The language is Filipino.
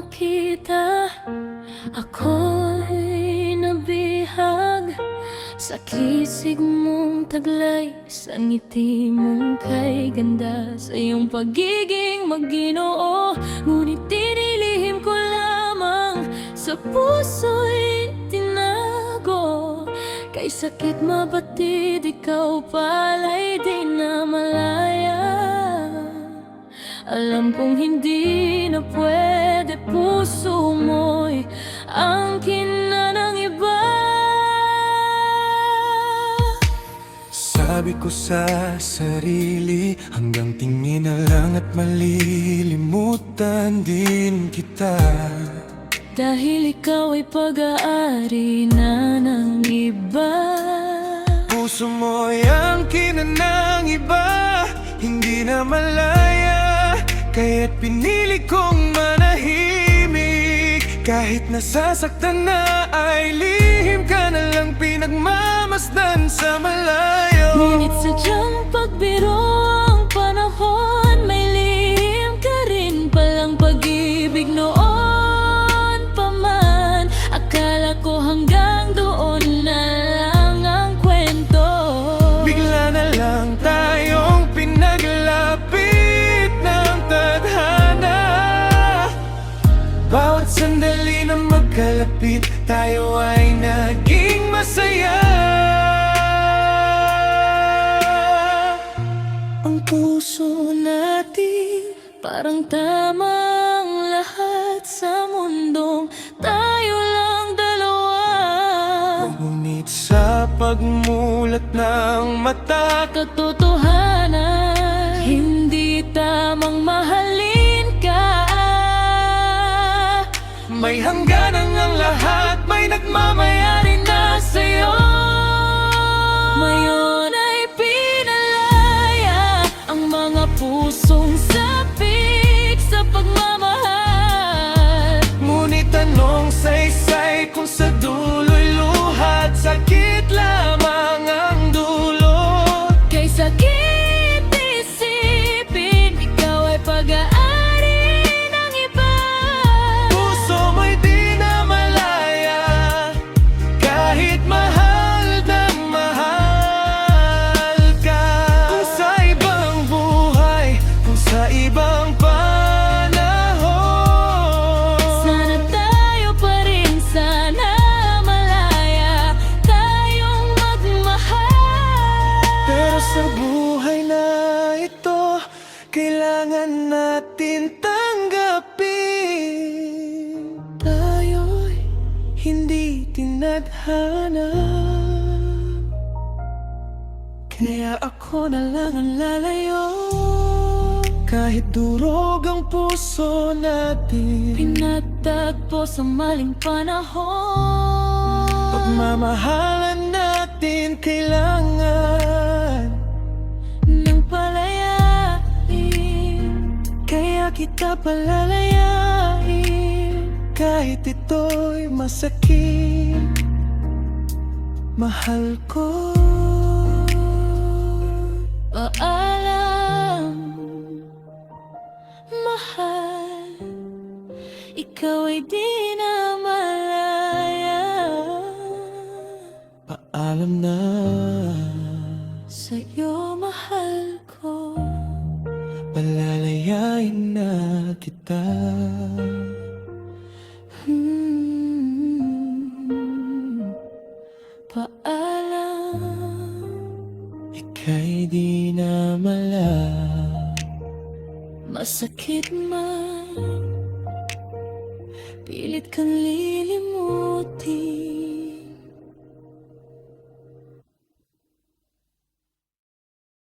makita, ako'y nabihag sa kisig mong taglay, sa ngiti mong kay ganda, sa iyong pagiging mag-Ginoo. Ngunit tinilihim ko lamang, sa puso'y tinago. Kay sakit mabatid, ikaw pala'y di na malaya. Alam kong hindi na pwede, puso mo'y angkin na ng iba. Sabi ko sa sarili, hanggang tingin na lang at malilimutan din kita. Dahil ikaw ay pag-aari na ng iba. Puso mo'y angkin na ng iba, hindi na malaya. Kaya't pinili kong manahimik. Kahit nasasaktan na ay lihim ka na lang pinagmamasdan sa malayo. Ngunit sadyang pagbiro ang panahon, may lihim ka rin palang pag-ibig noon pa man. Akala ko hanggang doon na lang ang kwento. Bigla na lang tayong pinaglapit ng tadhana. Bawat sandali na magkalapit, tayo ay naging masaya. Ang puso natin parang tamang lahat sa mundong tayo lang dalawa. Ngunit sa pagmulat ng mata, Katotohanan, hindi tamang mahalin ka. may hangganan ang lahat, may nagmamayari na sa'yo. Ngayon ay pinalaya ang mga pusong sapik sa pagmamahal. Ngunit anong saysay kung sa dulo'y luhat, sakit lamang ang dulot. Kay sakit isipin, ikaw ay pag-aari ng iba. Puso mo'y di na malaya, kahit mahal na mahal ka. Kung sa ibang buhay, kung sa ibang panahon, Sana tayo pa rin, sana malaya tayong magmahal. pero sa buhay na ito, kailangan natin tanggapin. Tayo'y hindi tinadhana, kaya ako na lang ang lalayo. Kahit durog ang puso natin, Pinatagpo sa maling panahon. pagmamahalan natin kailangan Nang palayain, kaya kita palalayain. Kahit ito'y masakit, mahal ko. paalam, mahal, ikaw ay di na malaya. Paalam na, Sa'yo mahal ko, palalayain na kita. Paalam, Ika'y di na masakit man, pilit kang lilimutin.